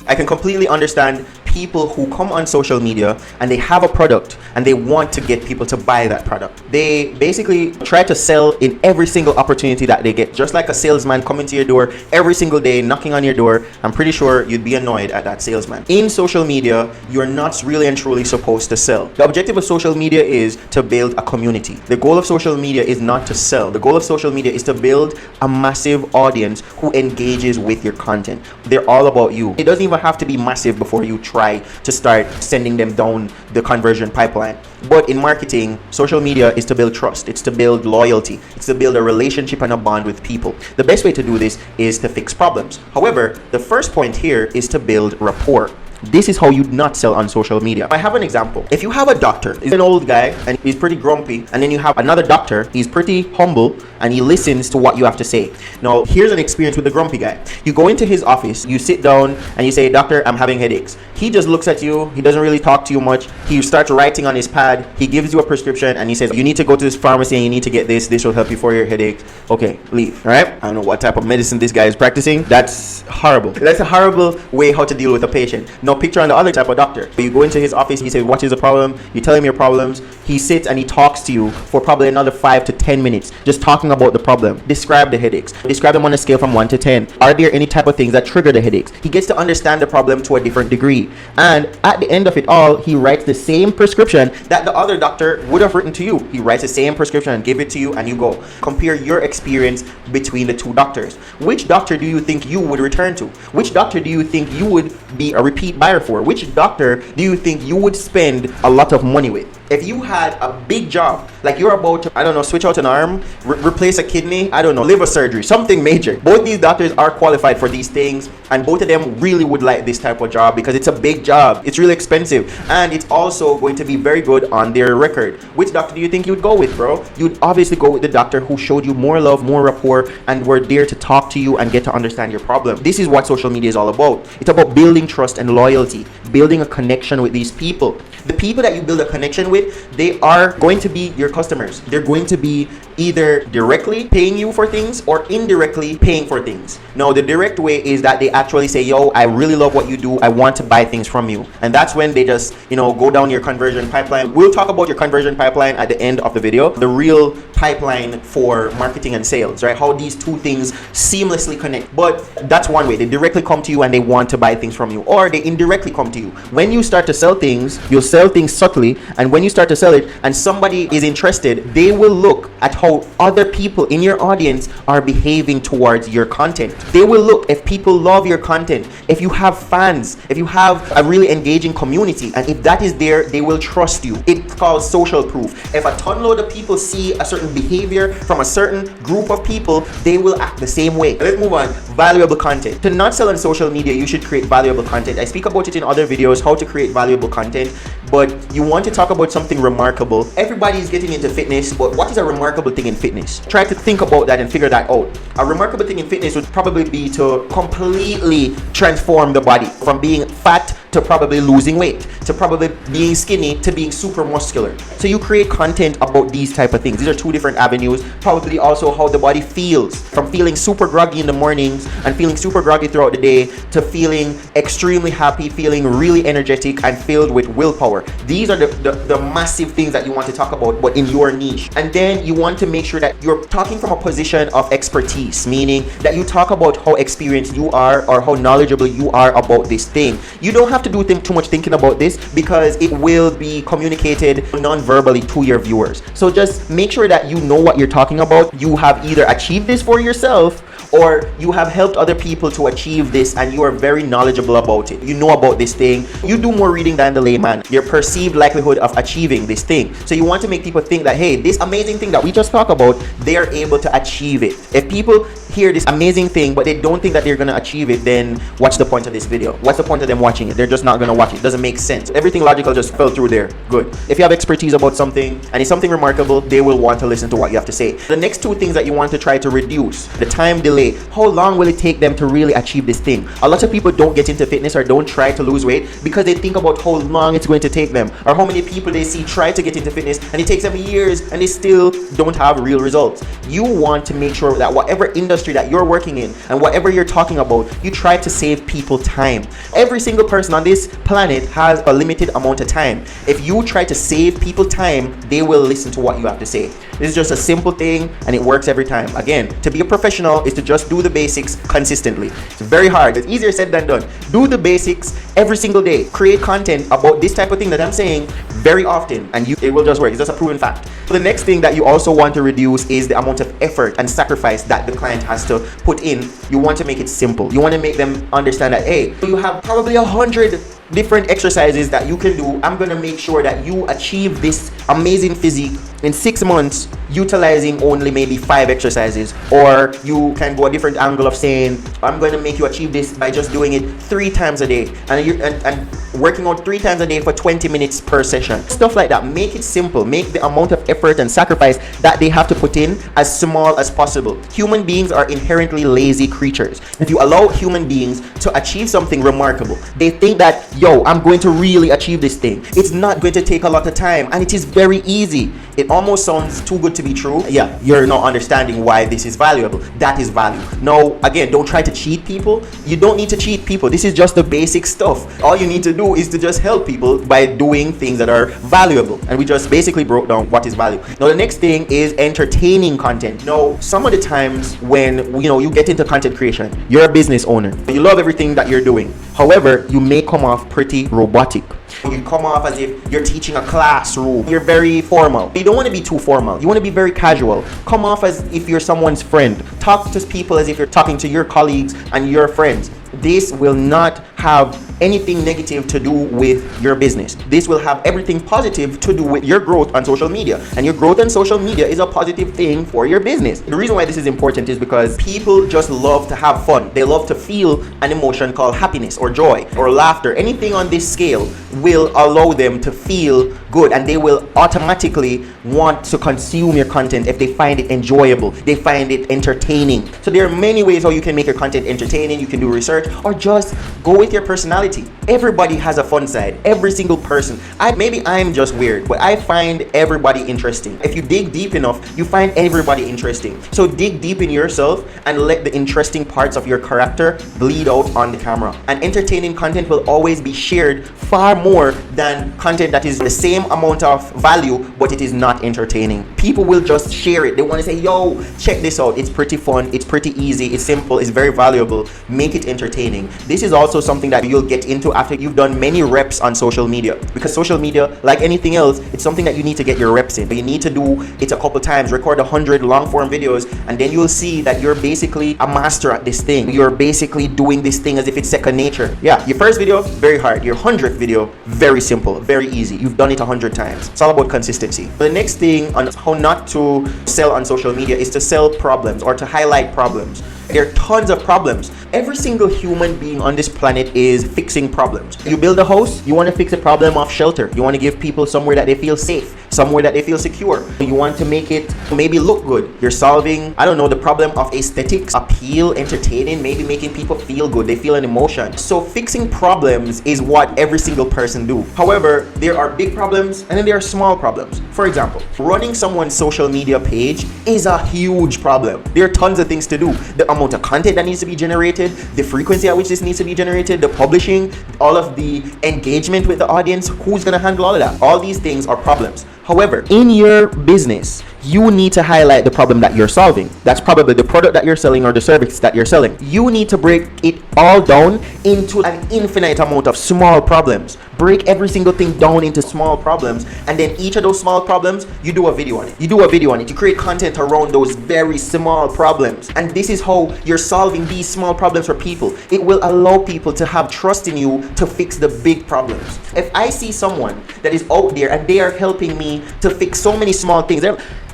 I can completely understand people who come on social media and they have a product and they want to get people to buy that product. They basically try to sell in every single opportunity that they get, just like a salesman coming to your door every single day, knocking on your door. I'm pretty sure you'd be annoyed at that salesman. In social media, you're not really and truly supposed to sell. The objective of social media is to build a community. The goal of social media is not to sell. The goal of social media is to build a massive audience who engages with your content. They're all about you. It doesn't even have to be massive before you try to start sending them down the conversion pipeline. But in marketing, social media is to build trust. It's to build loyalty. It's to build a relationship and a bond with people. The best way to do this is to fix problems. However, the first point here is to build rapport. This is how you not sell on social media. I have an example. If you have a doctor, he's an old guy and he's pretty grumpy, and then you have another doctor, he's pretty humble and he listens to what you have to say. Now, here's an experience with the grumpy guy. You go into his office, you sit down and you say, "Doctor, I'm having headaches." He just looks at you. He doesn't really talk to you much. He starts writing on his pad. He gives you a prescription and he says, "You need to go to this pharmacy and you need to get this. This will help you for your headache." Okay, leave. All right? I don't know what type of medicine this guy is practicing. That's horrible. That's a horrible way how to deal with a patient. Now, picture on the other type of doctor. You go into his office, he says, "What is the problem?" You tell him your problems. He sits and he talks to you for probably another 5 to 10 minutes, just talking about the problem. Describe the headaches. Describe them on a scale from 1 to 10. Are there any type of things that trigger the headaches? He gets to understand the problem to a different degree. And at the end of it all, he writes the same prescription that the other doctor would have written to you. He writes the same prescription and give it to you and you go. Compare your experience between the two doctors. Which doctor do you think you would return to? Which doctor do you think you would be a repeat buyer for? Which doctor do you think you would spend a lot of money with? If you had a big job, like you're about to, I don't know, switch out an arm, replace a kidney, I don't know, liver surgery, something major. Both these doctors are qualified for these things, and both of them really would like this type of job because it's a big job. It's really expensive, and it's also going to be very good on their record. Which doctor do you think you'd go with, bro? You'd obviously go with the doctor who showed you more love, more rapport, and were there to talk to you and get to understand your problem. This is what social media is all about. It's about building trust and loyalty, building a connection with these people. The people that you build a connection with, they are going to be your customers. They're going to be either directly paying you for things or indirectly paying for things. Now, the direct way is that they actually say, "Yo, I really love what you do. I want to buy things from you." And that's when they just, go down your conversion pipeline. We'll talk about your conversion pipeline at the end of the video. The real pipeline for marketing and sales, right? How these two things seamlessly connect. But that's one way. They directly come to you and they want to buy things from you, or they indirectly come to you. When you start to sell things, you'll sell things subtly, and when you start to sell it and somebody is interested, they will look at how other people in your audience are behaving towards your content. They will look if people love your content, if you have fans, if you have a really engaging community, and if that is there, they will trust you. It's called social proof. If a ton load of people see a certain behavior from a certain group of people, they will act the same way. Let's move on. Valuable content. To not sell on social media, you should create valuable content. I speak about it in other videos, how to create valuable content, but you want to talk about something remarkable. Everybody is getting into fitness, but what is a remarkable thing in fitness? Try to think about that and figure that out. A remarkable thing in fitness would probably be to completely transform the body from being fat to probably losing weight, to probably being skinny to being super muscular. So you create content about these type of things. These are two different avenues. Probably also how the body feels, from feeling super groggy in the mornings and feeling super groggy throughout the day to feeling extremely happy, feeling really energetic and filled with willpower. These are the massive things that you want to talk about, but in your niche. And then you want to make sure that you're talking from a position of expertise, meaning that you talk about how experienced you are or how knowledgeable you are about this thing. You don't have to do too much thinking about this because it will be communicated non-verbally to your viewers. So just make sure that you know what you're talking about. You have either achieved this for yourself or you have helped other people to achieve this and you are very knowledgeable about it. You know about this thing. You do more reading than the layman. Your perceived likelihood of achieving this thing. So you want to make people think that, hey, this amazing thing that we just talked about, they are able to achieve it. If people hear this amazing thing but they don't think that they're going to achieve it, then what's the point of this video? What's the point of them watching it? They're just not going to watch it. It doesn't make sense. Everything logical just fell through there. Good. If you have expertise about something and it's something remarkable, they will want to listen to what you have to say. The next two things that you want to try to reduce: the time delay delay? How long will it take them to really achieve this thing? A lot of people don't get into fitness or don't try to lose weight because they think about how long it's going to take them, or how many people they see try to get into fitness and it takes them years and they still don't have real results. You want to make sure that whatever industry that you're working in and whatever you're talking about, you try to save people time. Every single person on this planet has a limited amount of time. If you try to save people time, they will listen to what you have to say. This is just a simple thing and it works every time. Again, to be a professional is to just do the basics consistently. It's very hard. It's easier said than done. Do the basics every single day. Create content about this type of thing that I'm saying very often and it will just work. It's just a proven fact. The next thing that you also want to reduce is the amount of effort and sacrifice that the client has to put in. You want to make it simple. You want to make them understand that, hey, you have probably 100 different exercises that you can do. I'm going to make sure that you achieve this amazing physique in 6 months utilizing only maybe 5 exercises. Or you can go a different angle of saying, I'm going to make you achieve this by just doing it 3 times a day and working out 3 times a day for 20 minutes per session. Stuff like that. Make it simple. Make the amount of effort and sacrifice that they have to put in as small as possible. Human beings are inherently lazy creatures. If you allow human beings to achieve something remarkable, they think that, yo, I'm going to really achieve this thing. It's not going to take a lot of time and it is very easy. It almost sounds too good to be true. Yeah, you're not understanding why this is valuable. That is value. Now, again, don't try to cheat people. You don't need to cheat people. This is just the basic stuff. All you need to do is to just help people by doing things that are valuable. And we just basically broke down what is value. Now, the next thing is entertaining content. Now, some of the times when you get into content creation, you're a business owner. You love everything that you're doing. However, you may come off pretty robotic. You come off as if you're teaching a classroom. You're very formal. You don't want to be too formal. You want to be very casual. Come off as if you're someone's friend. Talk to people as if you're talking to your colleagues and your friends. This will not have anything negative to do with your business. This will have everything positive to do with your growth on social media. And your growth on social media is a positive thing for your business. The reason why this is important is because people just love to have fun. They love to feel an emotion called happiness or joy or laughter. Anything on this scale will allow them to feel good, and they will automatically want to consume your content if they find it enjoyable, they find it entertaining. So there are many ways how you can make your content entertaining. You can do research or just go with your personality. Everybody has a fun side. Every single person. Maybe I'm just weird, but I find everybody interesting. If you dig deep enough, you find everybody interesting. So dig deep in yourself and let the interesting parts of your character bleed out on the camera. And entertaining content will always be shared far more than content that is the same amount of value but it is not entertaining. People will just share it. They want to say, yo, check this out. It's pretty fun. It's pretty easy. It's simple. It's very valuable. Make it entertaining. This is also something that you'll get into after you've done many reps on social media, because social media, like anything else, it's something that you need to get your reps in. You need to do it a couple times, record 100 long form videos, and then you'll see that you're basically a master at this thing. You're basically doing this thing as if it's second nature. Yeah, your first video, very hard. Your 100th video, very simple, very easy. You've done it 100 times. It's all about consistency. The next thing on how not to sell on social media is to sell problems or to highlight problems. There are tons of problems. Every single human being on this planet is fixing problems. You build a house, you want to fix a problem of shelter. You want to give people somewhere that they feel safe, somewhere that they feel secure. You want to make it maybe look good. You're solving, I don't know, the problem of aesthetics, appeal, entertaining, maybe making people feel good. They feel an emotion. So fixing problems is what every single person do. However, there are big problems and then there are small problems. For example, running someone's social media page is a huge problem. There are tons of things to do. The amount of content that needs to be generated, the frequency at which this needs to be generated, the publishing, all of the engagement with the audience, who's going to handle all of that? All these things are problems. However, in your business, you need to highlight the problem that you're solving. That's probably the product that you're selling or the service that you're selling. You need to break it all down into an infinite amount of small problems. Break every single thing down into small problems, and then each of those small problems, you do a video on it. You create content around those very small problems. And this is how you're solving these small problems for people. It will allow people to have trust in you to fix the big problems. If I see someone that is out there and they are helping me to fix so many small things,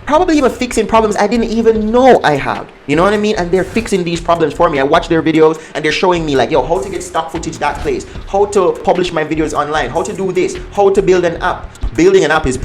probably even fixing problems I didn't even know I had. You know what I mean? And they're fixing these problems for me. I watch their videos and they're showing me like, yo, how to get stock footage that place, how to publish my videos online, how to do this, how to build an app. Building an app is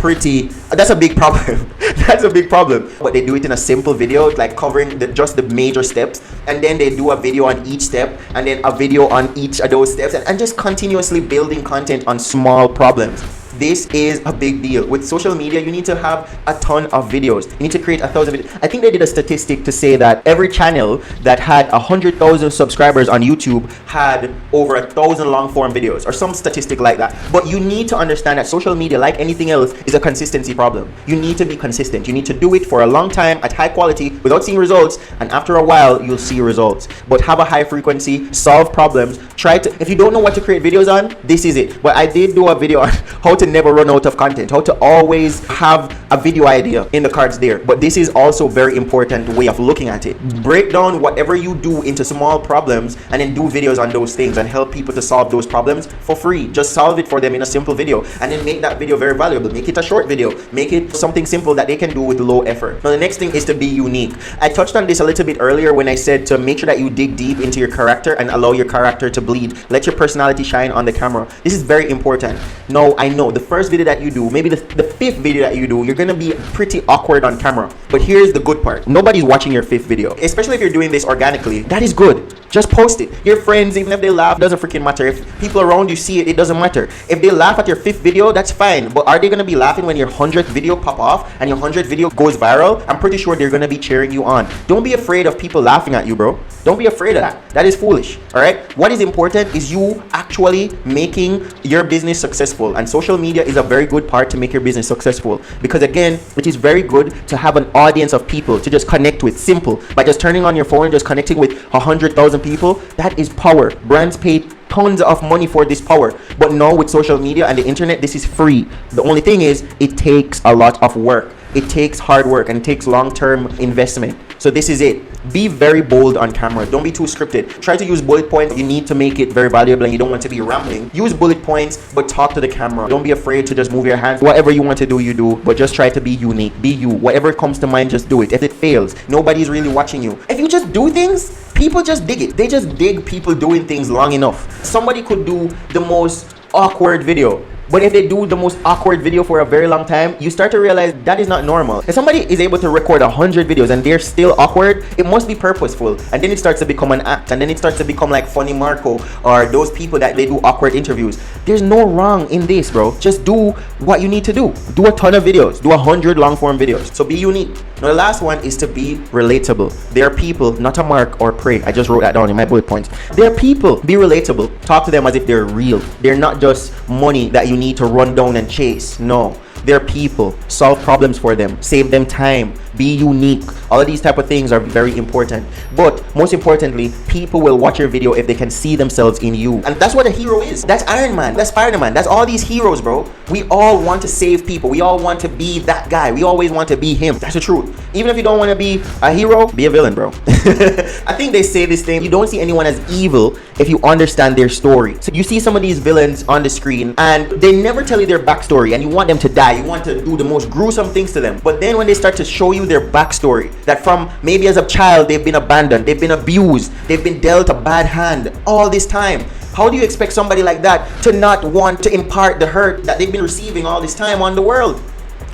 that's a big problem. That's a big problem. But they do it in a simple video, like covering just the major steps. And then they do a video on each step and then a video on each of those steps and just continuously building content on small problems. This is a big deal. With social media, you need to have a ton of videos. You need to create 1,000 videos. I think they did a statistic to say that every channel that had 100,000 subscribers on YouTube had over 1,000 long form videos or some statistic like that. But you need to understand that social media, like anything else, is a consistency problem. You need to be consistent. You need to do it for a long time at high quality without seeing results. And after a while, you'll see results. But have a high frequency, solve problems. If you don't know what to create videos on, this is it. But I did do a video on how to never run out of content, how to always have a video idea in the cards there. But this is also very important way of looking at it. Break down whatever you do into small problems and then do videos on those things and help people to solve those problems for free. Just solve it for them in a simple video and then make that video very valuable. Make it a short video. Make it something simple that they can do with low effort. Now the next thing is to be unique. I touched on this a little bit earlier when I said to make sure that you dig deep into your character and allow your character to bleed. Let your personality shine on the camera. This is very important. Now I know the first video that you do, maybe the fifth video that you do, you're gonna be pretty awkward on camera. But here's the good part. Nobody's watching your fifth video, especially if you're doing this organically. That is good. Just post it. Your friends, even if they laugh, it doesn't freaking matter. If people around you see it, it doesn't matter. If they laugh at your fifth video, that's fine. But are they gonna be laughing when your 100th video pop off and your 100th video goes viral? I'm pretty sure they're gonna be cheering you on. Don't be afraid of people laughing at you, bro. Don't be afraid of that. That is foolish. All right. What is important is you actually making your business successful, and social media is a very good part to make your business successful, because again, it is very good to have an audience of people to just connect with. Simple. By just turning on your phone and just connecting with 100,000 people, that is power. Brands pay tons of money for this power, but now with social media and the internet, this is free. The only thing is it takes a lot of work. It takes hard work and it takes long-term investment. So this is it. Be very bold on camera. Don't be too scripted. Try to use bullet points. You need to make it very valuable and you don't want to be rambling. Use bullet points, but talk to the camera. Don't be afraid to just move your hands. Whatever you want to do, you do, but just try to be unique. Be you. Whatever comes to mind, just do it. If it fails, nobody's really watching you. If you just do things, people just dig it. They just dig people doing things long enough. Somebody could do the most awkward video, but if they do the most awkward video for a very long time, you start to realize that is not normal. If somebody is able to record 100 videos and they're still awkward, it must be purposeful. And then it starts to become an act. And then it starts to become like Funny Marco or those people that they do awkward interviews. There's no wrong in this, bro. Just do what you need to do. Do a ton of videos. Do 100 long form videos. So be unique. Now the last one is to be relatable. They are people, not a mark or prey. I just wrote that down in my bullet points. They're people. Be relatable. Talk to them as if they're real. They're not just money that you need to run down and chase. No, they're people. Solve problems for them. Save them time. Be unique. All of these type of things are very important. But most importantly, people will watch your video if they can see themselves in you. And that's what a hero is. That's Iron Man. That's Spider-Man. That's all these heroes, bro. We all want to save people. We all want to be that guy. We always want to be him. That's the truth. Even if you don't want to be a hero, be a villain, bro. I think they say this thing. You don't see anyone as evil if you understand their story. So you see some of these villains on the screen and they never tell you their backstory and you want them to die. You want to do the most gruesome things to them. But then when they start to show you their backstory, that from maybe as a child they've been abandoned, they've been abused, they've been dealt a bad hand all this time. How do you expect somebody like that to not want to impart the hurt that they've been receiving all this time on the world?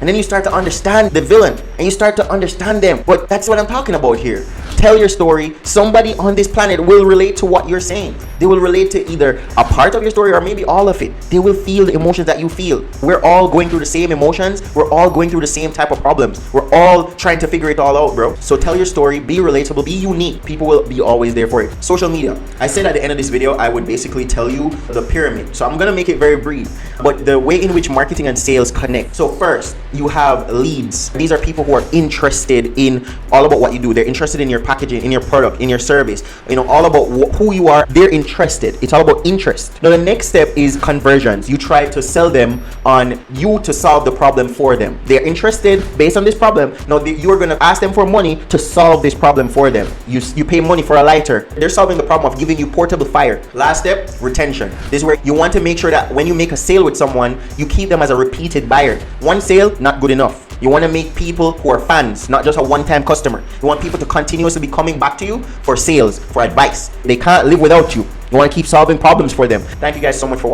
And then you start to understand the villain and you start to understand them. But that's what I'm talking about here. Tell your story. Somebody on this planet will relate to what you're saying. They will relate to either a part of your story or maybe all of it. They will feel the emotions that you feel. We're all going through the same emotions. We're all going through the same type of problems. We're all trying to figure it all out, bro. So tell your story. Be relatable. Be unique. People will be always there for it. Social media. I said at the end of this video, I would basically tell you the pyramid. So I'm going to make it very brief. But the way in which marketing and sales connect. So first, you have leads. These are people who are interested in all about what you do. They're interested in your packaging, in your product, in your service, all about who you are. They're interested. It's all about interest. Now the next step is conversions. You try to sell them on you to solve the problem for them. They're interested based on this problem. Now you are going to ask them for money to solve this problem for them. You pay money for a lighter. They're solving the problem of giving you portable fire. Last step, retention. This is where you want to make sure that when you make a sale with someone, you keep them as a repeated buyer. One sale, not good enough. You want to make people who are fans, not just a one-time customer. You want people to continuously be coming back to you for sales, for advice. They can't live without you. You want to keep solving problems for them. Thank you guys so much for watching.